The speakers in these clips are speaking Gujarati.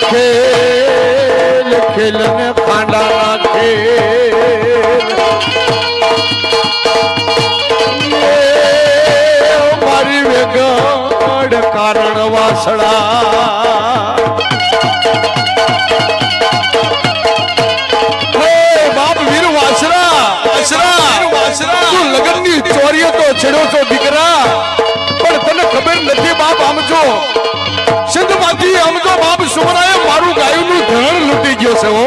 ખેલ ખેલ ને ખાંડા ખેલ મારી વેગડ કારણ વાસડા બાપ વીર વાસરા તું લગનની ચોરીએ તો છેડો છો દીકરા પણ તને ખબર નથી બાપ આમ જો સિંધમાંથી આમ તો બાપ સુમરાએ મારું ગાયનું ધણ લૂંટી ગયો છે હો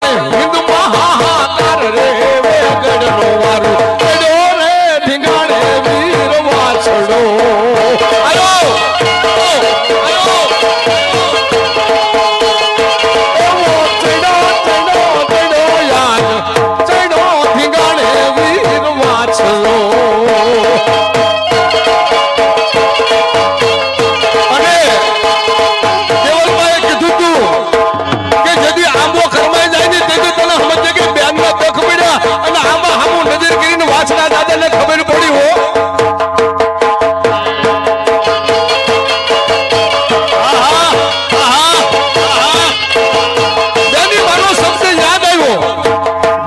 હિન્દ મહાકાર રે વેગડનો વારું ચડો રે ઢીંગાણે વીર વાછડો આયો ખબર પડી હો બેની મારો શબ્દ યાદ આવ્યો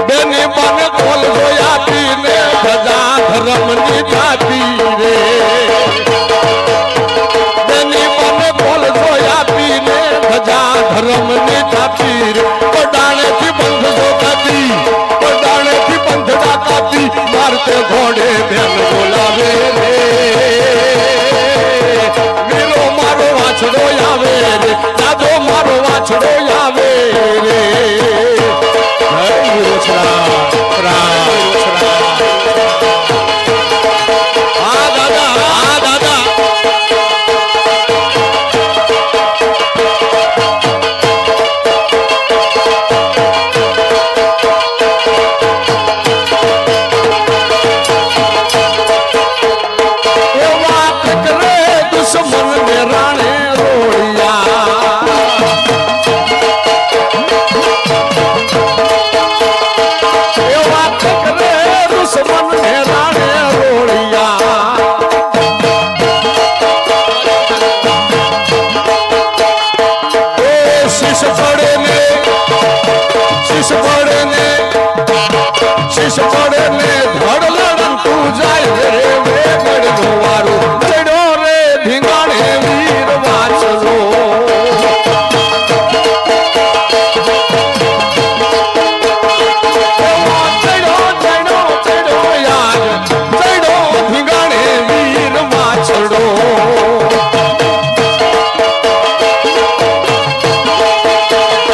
બેની બાને કોલ જોયા પીને ધજા ધર્મની જાતી રે બેની બાને કોલ જોયા પીને ધજા ધર્મની જાતી રે પડાણેથી બંધ જોતાતી પડાણેથી બંધ જાતાતી મારતે ઘોડે બેન બોલાવે રે વીરો મારો વાછડો આવે રે દાદો મારો વાછડો આવે રે હા દાદા શીશ પડે ને ધડ લડન તું જાય રે વેગડનો વારું ચડો રે ઢીંગાણે વીર વાછડો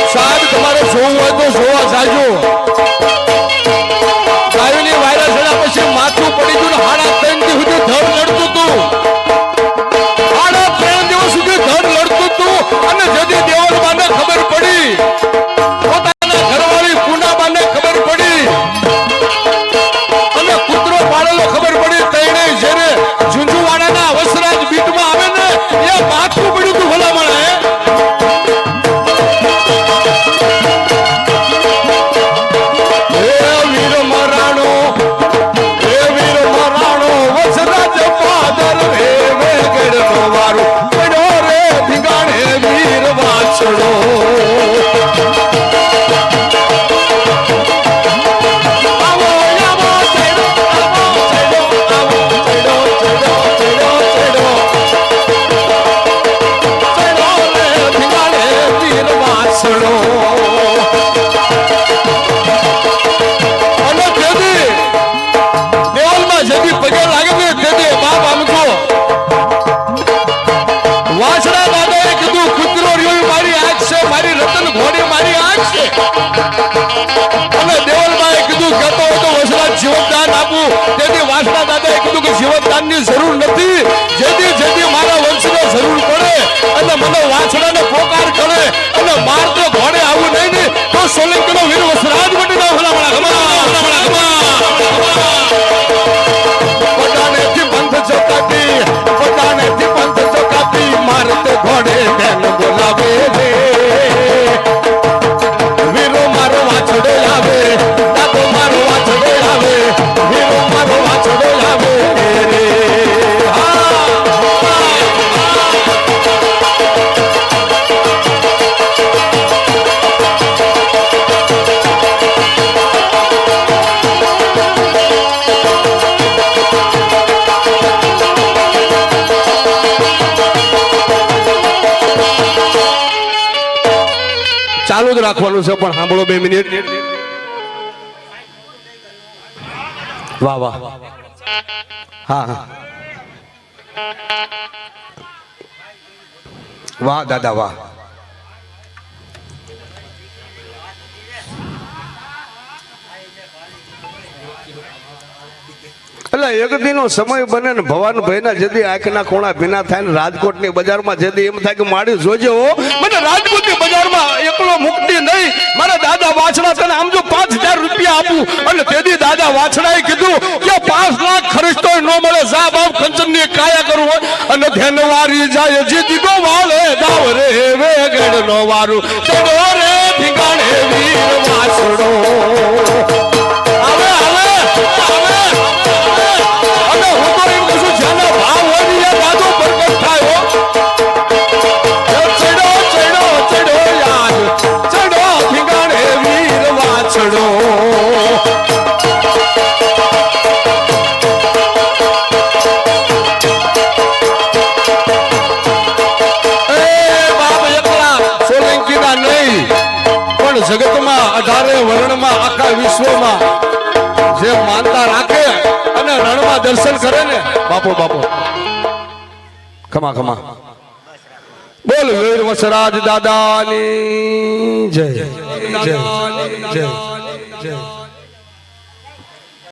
સાહેબ તમારે જોવું હોય તો જોવા જાજો માથું પડી ગયું હાડા 3 દિવસ સુધી ધડ લડતું હતું હાડા 3 દિવસ સુધી ધડ લડતું હતું અને જદી દેવલબાને ખબર પડી પોતાના ઘરવાળી કુંડાબાને ખબર પડી અને કૂતરો પાડેલો ખબર પડી તઈને જ્યારે ઝુંઝુવાડાના વસરાજ બીટમાં આવે ને એ માથું પડ્યું હતું ભલામણ જીવનદાનની જરૂર નથી જેથી મારા વંશને જરૂર પડે અને મને વાછડાને પોકાર કરે અને માર તો ઘોડે આવું નહીં ને તો સોલંકીનો વીર વસરાજ બની ના પટાણેથી બંધ ચોકાતી મારે તો ઘોડે બેન બોલાવે રે વીરો મારો વાછડો આવે દાદો મારો વાછડો આવે વીરો મારો વાછડો આવે રે હા રાખવાનું છે પણ સાંભળો 2 મિનિટ. વાહ વાહ, હા હા, વાહ દાદા વાહ. એટલે એક દી નો સમય બને ને ભવાનભાઈ ના જેદી આંખના કોણા ભીના થાય ને રાજકોટ ની બજારમાં જેદી એમ થાય કે માડી જોજે હો મને રાજકોટ ની બજારમાં એકલો મુક્તિ નહીં, મારા દાદા વાછડા તને આમ જો 5000 રૂપિયા આપું. અને તેદી દાદા વાછડાએ કીધું કે 5 લાખ ખર્ચ તો ન મળે, જા બાપ કંચન ની કાયા કરું હોય. અને ધનવારી જાય જીતી ગો વાળે દાવ રે વેગડ નો વારું ચડો રે ઠીકાણે વીર વાછડો. જગતમાં 18 વર્ણમાં આખા વિશ્વમાં જે માનતા રાખે અને રણમાં દર્શન કરે ને બાપો બાપો ખમા ખમા બોલ વીર વસરાજ દાદાની જય જય જય.